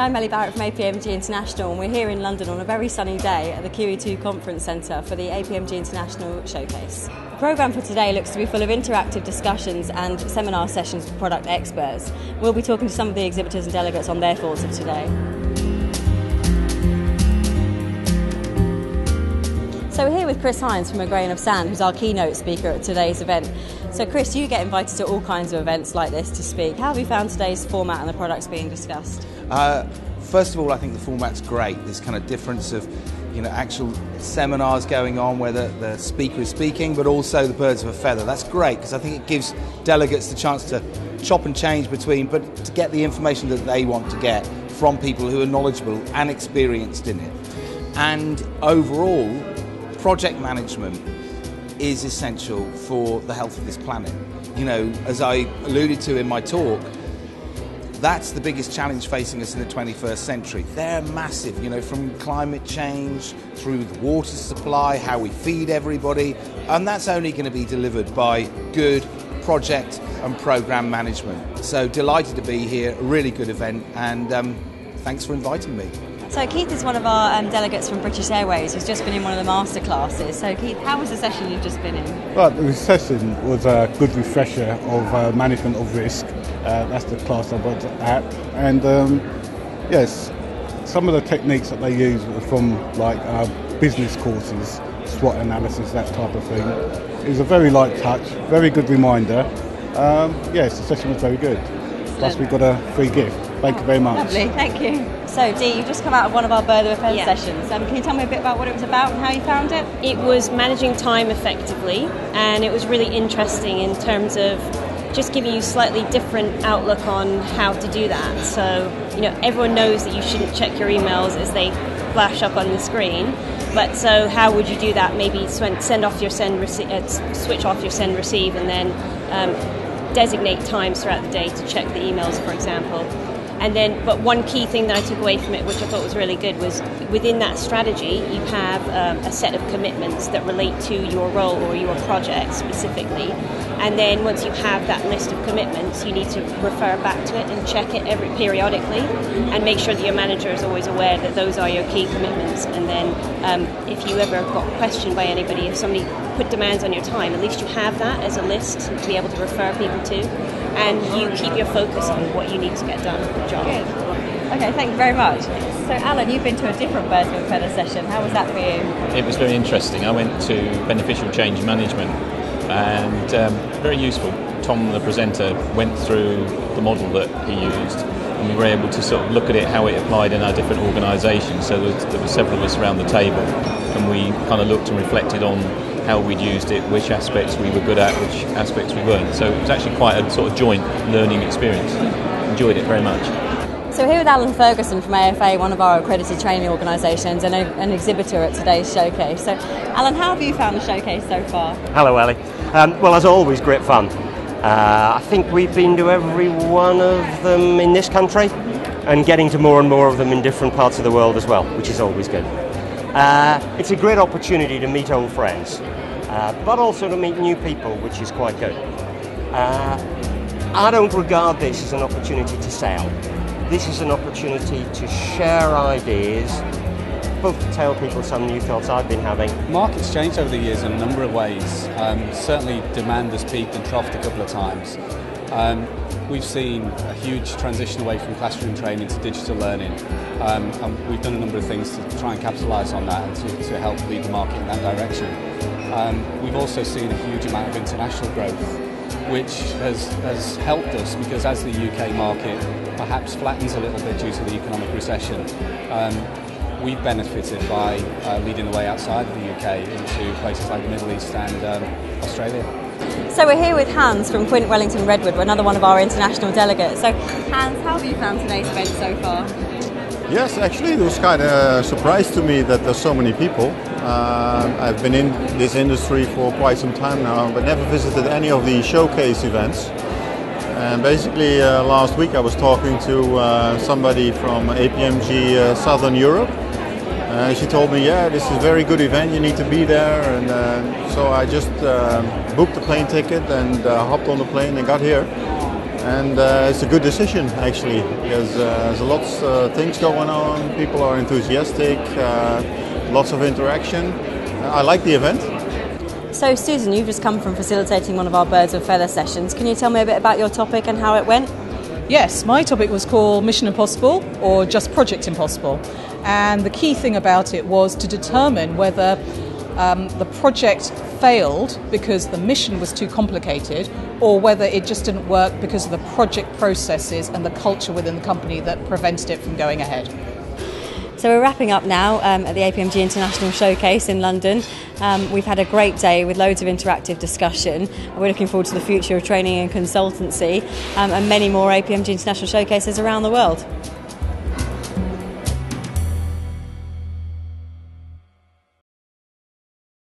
I'm Ellie Bowett from APMG-International, and we're here in London on a very sunny day at the QE2 Conference Centre for the APMG-International Showcase. The programme for today looks to be full of interactive discussions and seminar sessions with product experts. We'll be talking to some of the exhibitors and delegates on their thoughts of today. So we're here with Chris Hines from A Grain of Sand, who's our keynote speaker at today's event. So Chris, you get invited to all kinds of events like this to speak. How have you found today's format and the products being discussed? First of all, I think the format's great. This kind of difference of, actual seminars going on where the speaker is speaking, but also the birds of a feather. That's great because I think it gives delegates the chance to chop and change between, but to get the information that they want to get from people who are knowledgeable and experienced in it. And overall, project management is essential for the health of this planet. As I alluded to in my talk, that's the biggest challenge facing us in the 21st century. They're massive, from climate change through the water supply, how we feed everybody, and that's only going to be delivered by good project and program management. So delighted to be here, a really good event, and thanks for inviting me. So Keith is one of our delegates from British Airways who's just been in one of the master classes. So Keith, how was the session you've just been in? Well, the session was a good refresher of management of risk. That's the class I was at. And yes, some of the techniques that they use were from business courses, SWOT analysis, that type of thing. It was a very light touch, very good reminder. Yes, the session was very good. Plus we got a free gift. Thank you very much. Lovely, thank you. So Dee, you've just come out of one of our Bird of a Feather sessions. Can you tell me a bit about what it was about and how you found it? It was managing time effectively, and it was really interesting in terms of just giving you slightly different outlook on how to do that. So, everyone knows that you shouldn't check your emails as they flash up on the screen. But so how would you do that? Maybe send off your switch off your send receive, and then designate times throughout the day to check the emails, for example. But one key thing that I took away from it, which I thought was really good, was within that strategy, you have a set of commitments that relate to your role or your project specifically. And then once you have that list of commitments, you need to refer back to it and check it periodically, and make sure that your manager is always aware that those are your key commitments. And then if you ever got questioned by anybody, if somebody put demands on your time, at least you have that as a list to be able to refer people to, and you keep your focus on what you need to get done. Good job. Good. Okay, thank you very much. So Alan, you've been to a different Birds of a Feather session. How was that for you? It was very interesting. I went to Beneficial Change Management, and very useful. Tom, the presenter, went through the model that he used, and we were able to sort of look at it, how it applied in our different organisations. So there were several of us around the table, and we kind of looked and reflected on how we'd used it, which aspects we were good at, which aspects we weren't. So it was actually quite a sort of joint learning experience. Enjoyed it very much. So we're here with Alan Ferguson from AFA, one of our accredited training organisations, and an exhibitor at today's showcase. So Alan, how have you found the showcase so far? Hello Ellie. Well, as always, great fun. I think we've been to every one of them in this country, and getting to more and more of them in different parts of the world as well, which is always good. It's a great opportunity to meet old friends, but also to meet new people, which is quite good. I don't regard this as an opportunity to sell. This is an opportunity to share ideas, both to tell people some new thoughts I've been having. Market's changed over the years in a number of ways. Certainly demand has peaked and troughed a couple of times. We've seen a huge transition away from classroom training to digital learning, and we've done a number of things to try and capitalise on that and to help lead the market in that direction. We've also seen a huge amount of international growth, which has helped us because as the UK market perhaps flattens a little bit due to the economic recession, we've benefited by leading the way outside of the UK into places like the Middle East and Australia. So we're here with Hans from Quint Wellington Redwood, another one of our international delegates. So Hans, how have you found today's event so far? Yes, actually it was kind of a surprise to me that there's so many people. I've been in this industry for quite some time now, but never visited any of the showcase events. And basically last week I was talking to somebody from APMG Southern Europe. She told me, yeah, this is a very good event, you need to be there. And so I just booked the plane ticket and hopped on the plane and got here. And it's a good decision actually, because there's lots of things going on, people are enthusiastic, lots of interaction. I like the event. So Susan, you've just come from facilitating one of our Birds of Feather sessions. Can you tell me a bit about your topic and how it went? Yes, my topic was called Mission Impossible, or just Project Impossible. And the key thing about it was to determine whether the project failed because the mission was too complicated, or whether it just didn't work because of the project processes and the culture within the company that prevented it from going ahead. So we're wrapping up now at the APMG International Showcase in London. We've had a great day with loads of interactive discussion. We're looking forward to the future of training and consultancy and many more APMG International Showcases around the world.